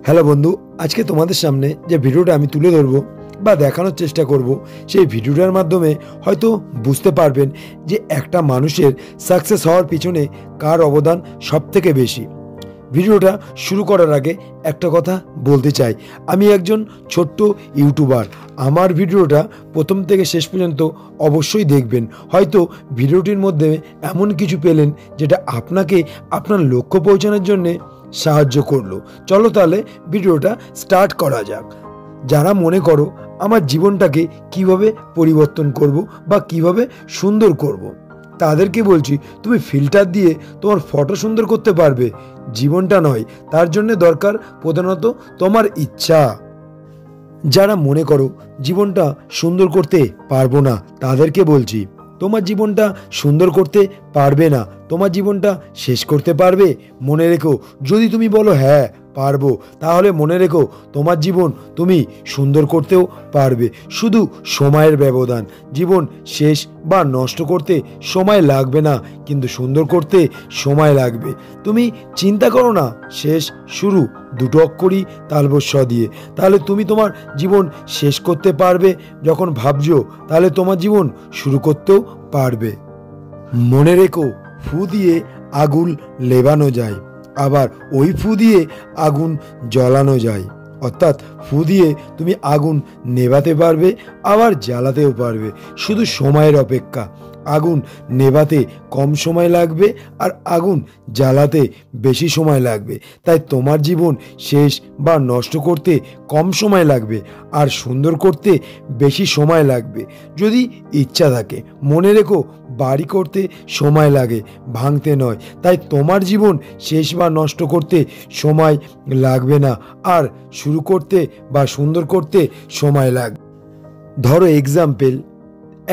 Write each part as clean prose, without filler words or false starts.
Hello বন্ধু, আজকে তোমাদের সামনে যে ভিডিওটা আমি তুলে ধরবো বা দেখানোর চেষ্টা করব, সেই ভিডিওটার মাধ্যমে হয়তো বুঝতে পারবেন যে একটা মানুষের সাকসেস হওয়ার পিছনে কার অবদান সবথেকে বেশি। ভিডিওটা শুরু করার আগে একটা কথা বলতে চাই, আমি একজন ছোট্ট ইউটিউবার। আমার ভিডিওটা প্রথম থেকে শেষ পর্যন্ত অবশ্যই দেখবেন। হয়তো ভিডিওটির মধ্যে এমন কিছু পেলেন যেটা আপনাকে আপনার লক্ষ্য পৌঁছানোর জন্যে সাহায্য করলো। চলো তাহলে ভিডিওটা স্টার্ট করা যাক। যারা মনে করো আমার জীবনটাকে কিভাবে পরিবর্তন করব বা কিভাবে সুন্দর করব, তাদেরকে বলছি তুমি ফিল্টার দিয়ে তোমার ফটো সুন্দর করতে পারবে, জীবনটা নয়। তার জন্য দরকার প্রধানত তোমার ইচ্ছা। যারা মনে করো জীবনটা সুন্দর করতে পারবো না, তাদেরকে বলছি তোমার জীবনটা সুন্দর করতে পারবে না, তোমার জীবনটা শেষ করতে পারবে। মনে রেখো, যদি তুমি বলো হ্যাঁ পারবো, তাহলে মনে রেখো তোমার জীবন তুমি সুন্দর করতেও পারবে। শুধু সময়ের ব্যবধান। জীবন শেষ বা নষ্ট করতে সময় লাগবে না, কিন্তু সুন্দর করতে সময় লাগবে। তুমি চিন্তা করো না শেষ শুরু দুটো অক্ষরই তালবস্য দিয়ে, তাহলে তুমি তোমার জীবন শেষ করতে পারবে। যখন ভাবছো তাহলে তোমার জীবন শুরু করতেও পারবে। মনে রেখো, ফু দিয়ে আগুন লেবানো যায়, আবার ওই ফু দিয়ে আগুন জ্বালানো যায়। অর্থাৎ ফু দিয়ে তুমি আগুন নেভাতে পারবে, আবার জ্বালাতেও পারবে। শুধু সময়ের অপেক্ষা। আগুন নেভাতে কম সময় লাগবে আর আগুন জ্বালাতে বেশি সময় লাগবে। তাই তোমার জীবন শেষ বা নষ্ট করতে কম সময় লাগবে আর সুন্দর করতে বেশি সময় লাগবে, যদি ইচ্ছা থাকে। মনে রেখো, বাড়ি করতে সময় লাগে, ভাঙতে নয়। তাই তোমার জীবন শেষ বা নষ্ট করতে সময় লাগবে না, আর শুরু করতে বা সুন্দর করতে সময় লাগবে। ধরো এক্সাম্পল,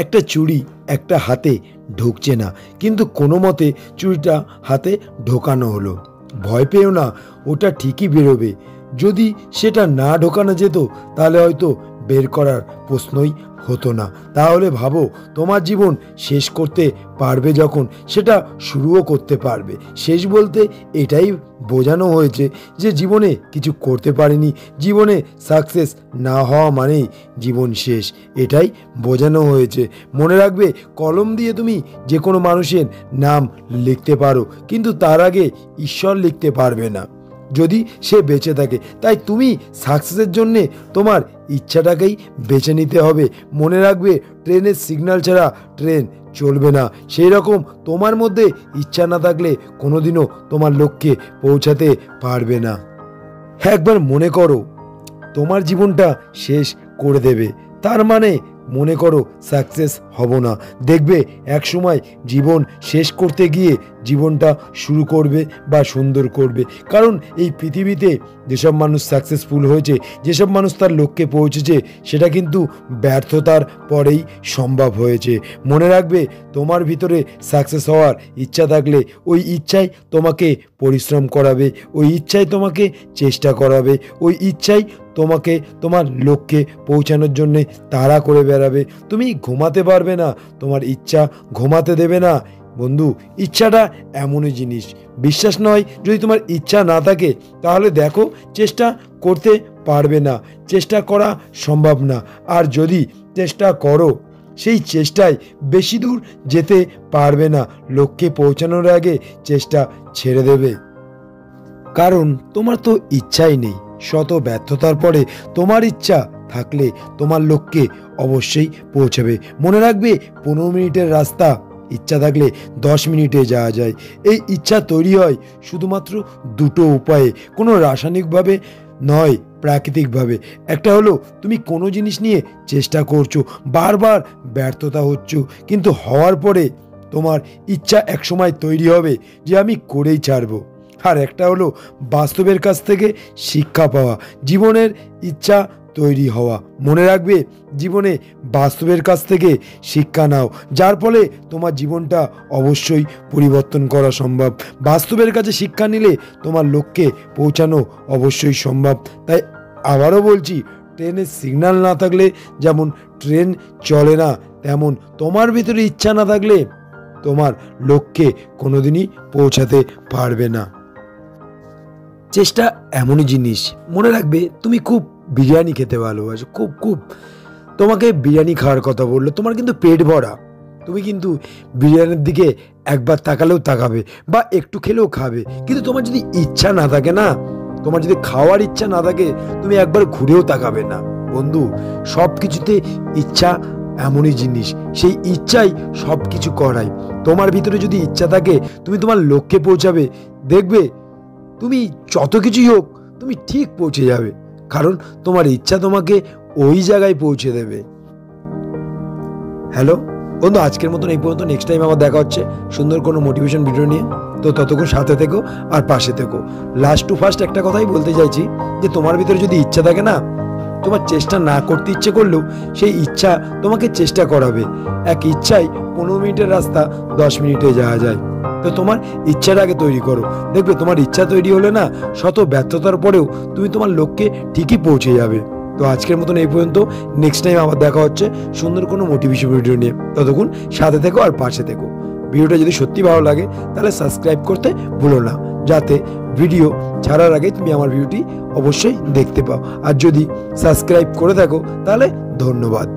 একটা চুড়ি একটা হাতে ঢুকছে না, কিন্তু কোনো মতে চুড়িটা হাতে ঢোকানো হলো। ভয় পেও না, ওটা ঠিকই বেরোবে। যদি সেটা না ঢোকানো যেত তাহলে হয়তো বের করার প্রশ্নই হতো না। তাহলে ভাবো, তোমার জীবন শেষ করতে পারবে যখন, সেটা শুরুও করতে পারবে। শেষ বলতে এটাই বোঝানো হয়েছে যে জীবনে কিছু করতে পারিনি, জীবনে সাকসেস না হওয়া মানেই জীবন শেষ, এটাই বোঝানো হয়েছে। মনে রাখবে, কলম দিয়ে তুমি যে কোনো মানুষের নাম লিখতে পারো, কিন্তু তার আগে ঈশ্বর লিখতে পারবে না যদি সে বেঁচে থাকে। তাই তুমি সাকসেসের জন্যে তোমার ইচ্ছাটাকেই বেছে নিতে হবে। মনে রাখবে, ট্রেনের সিগন্যাল ছাড়া ট্রেন চলবে না। সেই রকম তোমার মধ্যে ইচ্ছা না থাকলে কোনোদিনও তোমার লক্ষ্যে পৌঁছাতে পারবে না। একবার মনে করো তোমার জীবনটা শেষ করে দেবে, তার মানে মনে করো সাকসেস হব না। দেখবে এক সময় জীবন শেষ করতে গিয়ে জীবনটা শুরু করবে বা সুন্দর করবে। কারণ এই পৃথিবীতে যেসব মানুষ সাকসেসফুল হয়েছে, যেসব মানুষ তার লক্ষ্যে পৌঁছেছে, সেটা কিন্তু ব্যর্থতার পরেই সম্ভব হয়েছে। মনে রাখবে, তোমার ভিতরে সাকসেস হওয়ার ইচ্ছা থাকলে ওই ইচ্ছাই তোমাকে পরিশ্রম করাবে, ওই ইচ্ছাই তোমাকে চেষ্টা করাবে, ওই ইচ্ছাই তোমাকে তোমার লক্ষ্যে পৌঁছানোর জন্যে তাড়া করে বেড়াবে। তুমি ঘুমাতে পারবে না, তোমার ইচ্ছা ঘুমাতে দেবে না। বন্ধু, ইচ্ছাটা এমনই জিনিস, বিশ্বাস নয়। যদি তোমার ইচ্ছা না থাকে তাহলে দেখো চেষ্টা করতে পারবে না, চেষ্টা করা সম্ভব না। আর যদি চেষ্টা করো, সেই চেষ্টায় বেশি দূর যেতে পারবে না, লক্ষ্যে পৌঁছানোর আগে চেষ্টা ছেড়ে দেবে। কারণ তোমার তো ইচ্ছাই নেই। শত ব্যর্থতার পরে তোমার ইচ্ছা থাকলে তোমার লক্ষ্যে অবশ্যই পৌঁছাবে। মনে রাখবে, 15 মিনিটের রাস্তা ইচ্ছা থাকলে 10 মিনিটে যাওয়া যায়। এই ইচ্ছা তৈরি হয় শুধুমাত্র দুটো উপায়ে, কোনো রাসায়নিকভাবে নয়, প্রাকৃতিকভাবে। একটা হলো তুমি কোনো জিনিস নিয়ে চেষ্টা করছো, বারবার ব্যর্থতা হচ্ছ, কিন্তু হওয়ার পরে তোমার ইচ্ছা একসময় তৈরি হবে যে আমি করেই ছাড়বো। আর একটা হলো বাস্তবের কাছ থেকে শিক্ষা পাওয়া, জীবনের ইচ্ছা তৈরি হওয়া। মনে রাখবে, জীবনে বাস্তবের কাছ থেকে শিক্ষা নাও, যার ফলে তোমার জীবনটা অবশ্যই পরিবর্তন করা সম্ভব। বাস্তবের কাছে শিক্ষা নিলে তোমার লক্ষ্যে পৌঁছানো অবশ্যই সম্ভব। তাই আবারও বলছি, ট্রেনের সিগন্যাল না থাকলে যেমন ট্রেন চলে না, তেমন তোমার ভিতরে ইচ্ছা না থাকলে তোমার লক্ষ্যে কোনোদিনই পৌঁছাতে পারবে না। চেষ্টা এমনই জিনিস, মনে রাখবে তুমি খুব বিরিয়ানি খেতে ভালোবাসো, খুব খুব, তোমাকে বিরিয়ানি খাওয়ার কথা বললো, তোমার কিন্তু পেট ভরা, তুমি কিন্তু বিরিয়ানির দিকে একবার তাকালেও তাকাবে বা একটু খেলেও খাবে, কিন্তু তোমার যদি ইচ্ছা না থাকে না, তোমার যদি খাওয়ার ইচ্ছা না থাকে, তুমি একবার ঘুরেও তাকাবে না। বন্ধু, সব কিছুতে ইচ্ছা এমনই জিনিস, সেই ইচ্ছাই সব কিছু করায়। তোমার ভিতরে যদি ইচ্ছা থাকে, তুমি তোমার লক্ষ্যে পৌঁছাবে, দেখবে তুমি যত কিছুই হোক তুমি ঠিক পৌঁছে যাবে, কারণ তোমার ইচ্ছা তোমাকে ওই জায়গায় পৌঁছে দেবে। হ্যালো বন্ধু, আজকের মতন এই পর্যন্ত। নেক্সট টাইম আবার দেখা হচ্ছে সুন্দর কোনো মোটিভেশন ভিডিও নিয়ে। তো ততক্ষণ সাথে থেকো আর পাশে থেকো। লাস্ট টু ফার্স্ট একটা কথাই বলতে চাইছি, যে তোমার ভিতরে যদি ইচ্ছা থাকে না, তোমার চেষ্টা না করতে ইচ্ছে করলেও সেই ইচ্ছা তোমাকে চেষ্টা করাবে। এক ইচ্ছায় 15 মিনিটের রাস্তা 10 মিনিটে যাওয়া যায়। তো তোমার ইচ্ছাটা আগে তৈরি করো, দেখবে তোমার ইচ্ছা তৈরি হলে না, শত ব্যর্থতার পরেও তুমি তোমার লক্ষ্যে ঠিকই পৌঁছে যাবে। তো আজকের মতন এই পর্যন্ত। নেক্সট টাইম আবার দেখা হচ্ছে সুন্দর কোনো মোটিভেশন ভিডিও নিয়ে। ততক্ষণ সাথে থেকো আর পাশে থেকো। ভিডিওটা যদি সত্যি ভালো লাগে তাহলে সাবস্ক্রাইব করতে ভুলো না, যাতে ভিডিও ছাড়ার আগে তুমি আমার ভিডিওটি অবশ্যই দেখতে পাও। আর যদি সাবস্ক্রাইব করে থাকো তাহলে ধন্যবাদ।